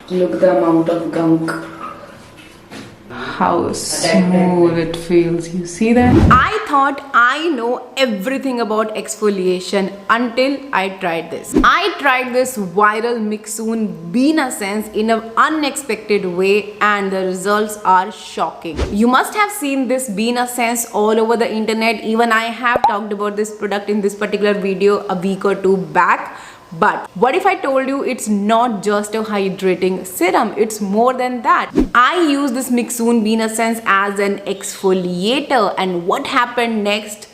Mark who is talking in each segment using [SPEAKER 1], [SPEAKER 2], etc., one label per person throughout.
[SPEAKER 1] Look the amount of gunk. How smooth it feels. You see that? I thought I know everything about exfoliation until I tried this. I tried this viral Mixoon Bean Essence in an unexpected way and the results are shocking. You must have seen this Bean Essence all over the internet. Even I have talked about this product in this particular video a week or two back. But what if I told you it's not just a hydrating serum, it's more than that. I use this Mixoon Bean Essence as an exfoliator, and what happened next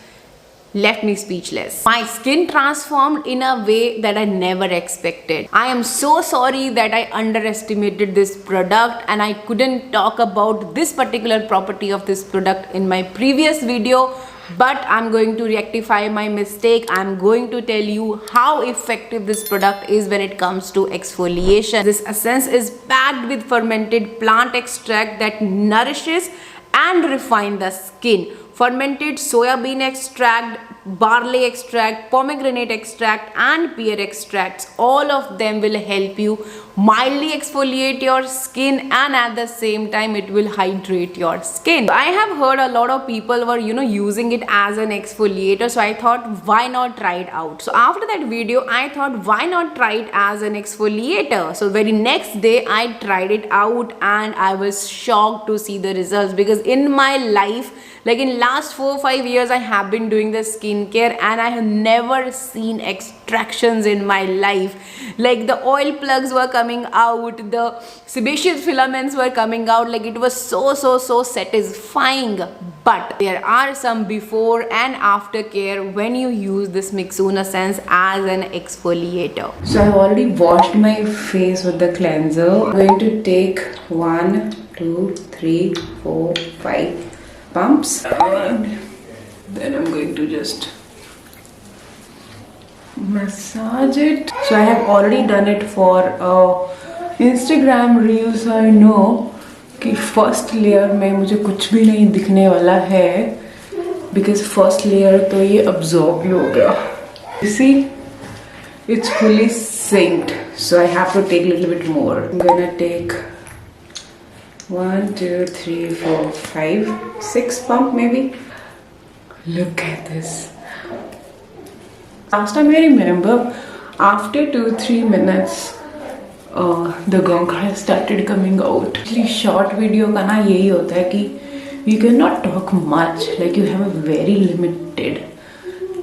[SPEAKER 1] left me speechless. My skin transformed in a way that I never expected. I am so sorry that I underestimated this product and I couldn't talk about this particular property of this product in my previous video. But I'm going to rectify my mistake. I'm going to tell you how effective this product is when it comes to exfoliation. This essence is packed with fermented plant extract that nourishes and refine the skin. Fermented soya bean extract, barley extract, pomegranate extract and pear extracts, all of them will help you mildly exfoliate your skin and at the same time it will hydrate your skin. I have heard a lot of people were using it as an exfoliator, so I thought why not try it out. So after that video I thought why not try it as an exfoliator. So very next day I tried it out and I was shocked to see the results, because in my life, like in last 4 or 5 years, I have been doing the skincare and I have never seen extractions in my life. Like the oil plugs were coming out, the sebaceous filaments were coming out, like it was so satisfying. But there are some before and after care when you use this Mixoon Essence as an exfoliator. So I've already washed my face with the cleanser. I'm going to take 1, 2, 3, 4, 5 pumps and then I'm going to just massage it. So I have already done it for Instagram reels. I know कि first layer में मुझे कुछ भी नहीं दिखने वाला है, because first layer तो ये अब्जॉर्ब ही हो गया. You see, it's fully synced, so I have to take a little bit more. I'm gonna take 1, 2, 3, 4, 5, 6 pump maybe. Look at this. Last time I remember, after 2-3 minutes, the gunk has started coming out. Actually, short video का ना यही होता है कि you cannot talk much, like you have a very limited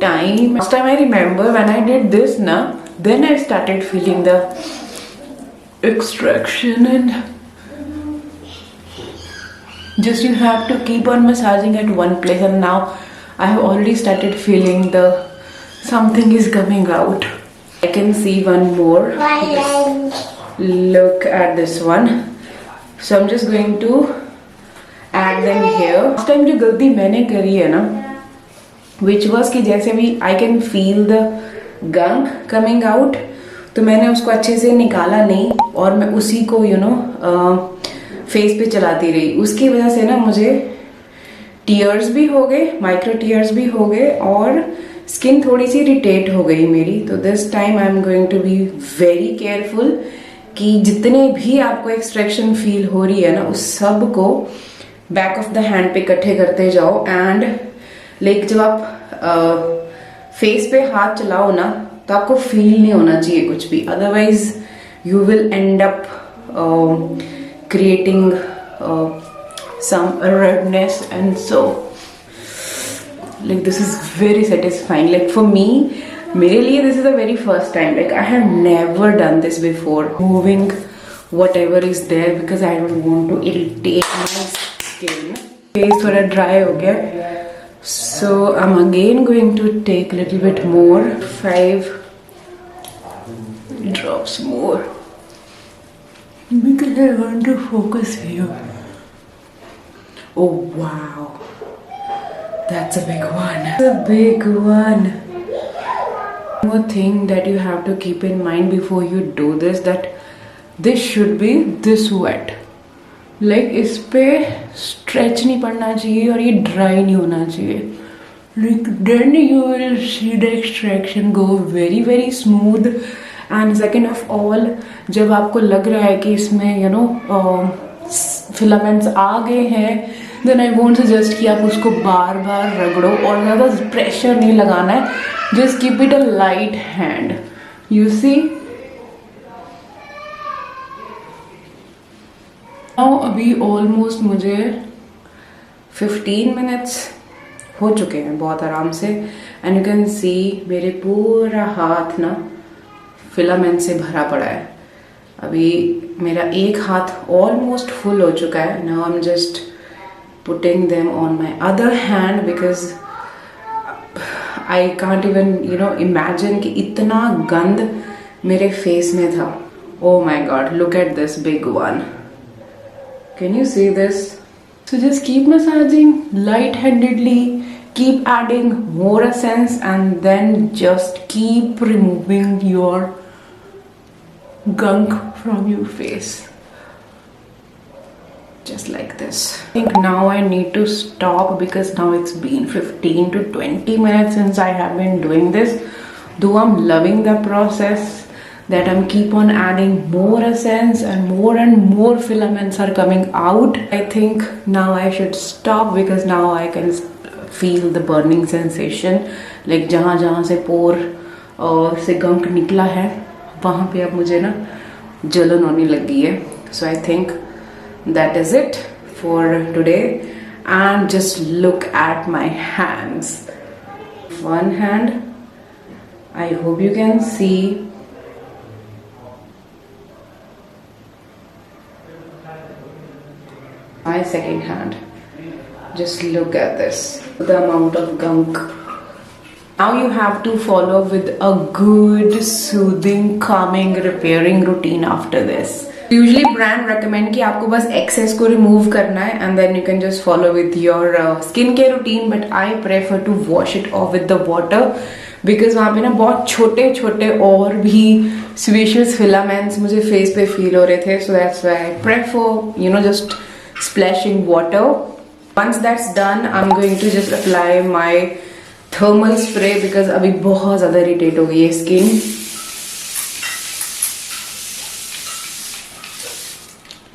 [SPEAKER 1] time. Last time I remember when I did this na, then I started feeling the extraction and just you have to keep on massaging at one place, and now I have already started feeling the something is coming out. I can see one more. Look at this one. So I'm just going to add them here. Last time जो गलती मैंने करी है ना, which was कि जैसे भी I can feel the gunk coming out, तो मैंने उसको अच्छे से निकाला नहीं और मैं उसी को फेस पे चलाती रही. उसकी वजह से ना मुझे टीयर्स भी हो गए, माइक्रो टीयर्स भी हो गए और स्किन थोड़ी सी इरिटेट हो गई मेरी. तो this time I am going to be very careful कि जितने भी आपको एक्सट्रैक्शन फील हो रही है ना, उस सब को बैक ऑफ द हैंड पे इकट्ठे करते जाओ. एंड लाइक जब आप फेस पे हाथ चलाओ ना, तो आपको फील नहीं होना चाहिए कुछ भी, otherwise you will and up creating some redness, and so like this is very satisfying. Like for me, mere liye this is the very first time, like I have never done this before, moving whatever is there because I don't want to irritate my skin. Face thoda dry ho gaya, so I'm again going to take a little bit more, 5 drops more, because I want to focus here. Oh wow, that's a big one. That's a big one. One more thing that you have to keep in mind before you do this, that this should be this wet. Like इस पे stretch नहीं पड़ना चाहिए और ये dry नहीं होना चाहिए. Like then you will see the extraction go very smooth and second of all, जब आपको लग रहा है कि इसमें फिलामेंट्स आ गए हैं, देन आई वोंट सजेस्ट कि आप उसको बार बार रगड़ो और ज़्यादा प्रेशर नहीं लगाना है. Just keep it a light hand. You see now अभी ऑलमोस्ट मुझे 15 मिनट्स हो चुके हैं बहुत आराम से. एंड यू कैन सी मेरे पूरा हाथ ना फिलामेंट से भरा पड़ा है. अभी मेरा एक हाथ ऑलमोस्ट फुल हो चुका है. Now I am just putting them on my other hand because I can't even imagine कि इतना गंद मेरे फेस में था. Oh my god, look at this big one. Can you see this? So just keep massaging light-handedly, keep adding more essence, and then just keep removing your gunk from your face. Just like this. I think now I need to stop because now it's been 15 to 20 minutes since I have been doing this. Though I'm loving the process, that I'm keep on adding more essence and more filaments are coming out. I think now I should stop because now I can feel the burning sensation. Like जहाँ से पोर से गंक निकला है वहाँ पे अब मुझे ना जलन होने लगी है. So I think that is it for today. And just look at my hands. One hand, I hope you can see. My second hand, just look at this, the amount of gunk. Now you have to follow with a good soothing, calming, repairing routine after this. Usually brand recommend कि आपको बस excess को remove करना है and then you can just follow with your skincare routine, but I prefer to wash it off with the water because वहाँ पे ना बहुत छोटे छोटे और भी sebaceous filaments मुझे face पे feel हो रहे थे. So that's why I prefer just splashing water. Once that's done, I'm going to just apply my thermal spray because अभी बहुत ज़्यादा irritate हो गई है skin.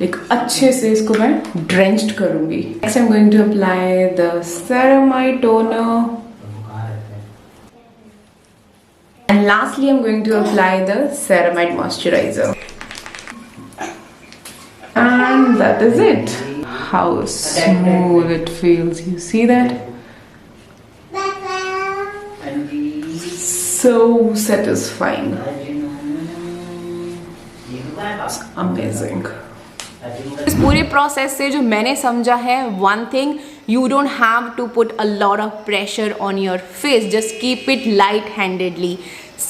[SPEAKER 1] Like अच्छे से इसको मैं drenched करूँगी. Next I'm going to apply the ceramide toner. And lastly I'm going to apply the ceramide moisturizer. And that is it. How smooth it feels. You see that? So satisfying. It's amazing. इस पूरे process से जो मैंने समझा है, one thing, you don't have to put a lot of pressure on your face. Just keep it light handedly.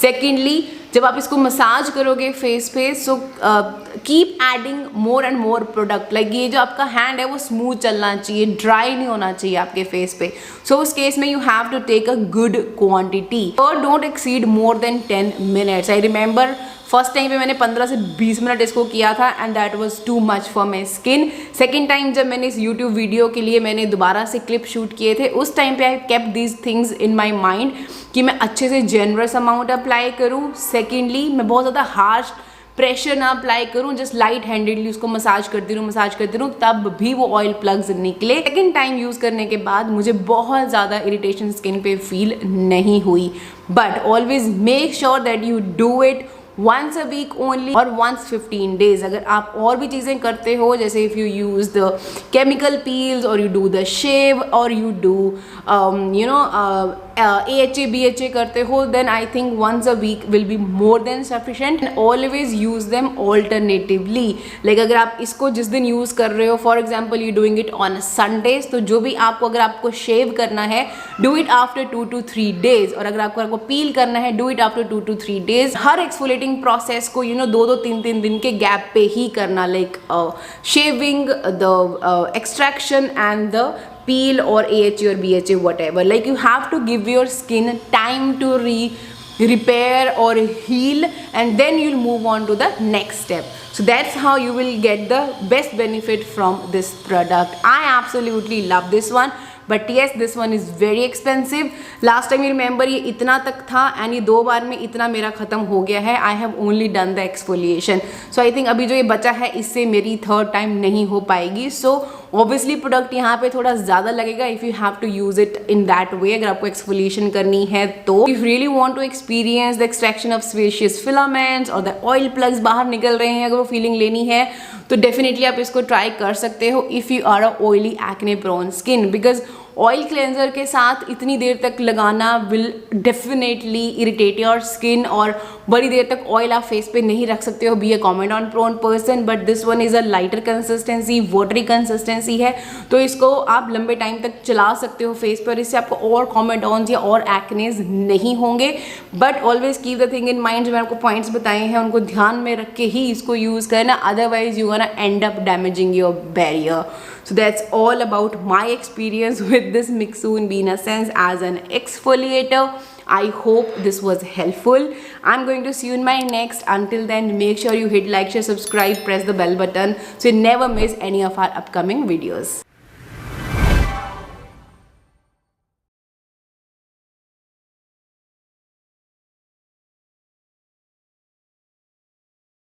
[SPEAKER 1] Secondly, जब आप इसको मसाज करोगे फेस पे, so keep adding more and more product. Like ये जो आपका हैंड है वो स्मूथ चलना चाहिए, ड्राई नहीं होना चाहिए आपके फेस पे. सो उस केस में you have to take a good quantity और don't exceed more than 10 minutes. I remember first time पे मैंने 15 से 20 मिनट इसको किया था and that was too much for my skin. Second time जब मैंने इस यूट्यूब वीडियो के लिए मैंने दोबारा से क्लिप शूट किए थे, उस टाइम पे I kept these things in my mind कि मैं अच्छे से जेनरस अमाउंट अप्लाई करूँ. सेकेंडली, मैं बहुत ज़्यादा हार्श प्रेशर ना अप्लाई करूँ, जस्ट लाइट हैंडेडली उसको मसाज करती रहूँ, तब भी वो ऑयल प्लग्स निकले. सेकेंड टाइम यूज़ करने के बाद मुझे बहुत ज़्यादा इरिटेशन स्किन पे फील नहीं हुई. But always make sure that you do it once a week only और once 15 days. अगर आप और भी चीज़ें करते हो, जैसे if you use the chemical peels or you do the shave or you do AHA BHA करते हो, then I think once a week will be more than sufficient. And always use them alternatively. Like अगर आप इसको जिस दिन use कर रहे हो, for example you doing it on Sundays, तो जो भी आपको अगर आपको शेव करना है, do it after 2 to 3 days. और अगर आपको पील करना है, do it after 2 to 3 days. Her exfoliating process को 2-3 दिन के गैप पे ही करना. Like shaving, the extraction and the peel or AHA or BHA, whatever. Like you have to give your skin time to repair or heal, and then you'll move on to the next step. So that's how you will get the best benefit from this product. I absolutely love this one. But yes this one is very expensive. Last time you remember ये इतना तक था and ये 2 बार में इतना मेरा खत्म हो गया है. I have only done the exfoliation. So I think अभी जो ये बचा है इससे मेरी थर्ड टाइम नहीं हो पाएगी. सो ऑब्वियसली प्रोडक्ट यहाँ पे थोड़ा ज़्यादा लगेगा if you have to use it in that way. अगर आपको एक्सफोलिएशन करनी है तो if really want to experience the extraction of sebaceous filaments और द ऑयल प्लग्स बाहर निकल रहे हैं, अगर वो फीलिंग लेनी है तो डेफिनेटली आप इसको ट्राई कर सकते हो if you are a oily acne prone skin. Because oil cleanser के साथ इतनी देर तक लगाना will definitely irritate your skin और बड़ी देर तक ऑयल आप फेस पे नहीं रख सकते हो. Be a comedone prone person, but this one is a lighter consistency, watery consistency है, तो इसको आप लंबे टाइम तक चला सकते हो फेस पर. इससे आपको और कॉमेंट ऑन या और एक्नेज नहीं होंगे. But always keep the thing in mind. जो मैंने आपको पॉइंट्स बताए हैं उनको ध्यान में रख के ही इसको यूज़ करना, otherwise you gonna and up damaging your barrier. So that's all about my experience with this Mixoon Bina Sense as an exfoliator. I hope this was helpful. I'm going to see you in my next. Until then, make sure you hit like, share, subscribe, press the bell button so you never miss any of our upcoming videos.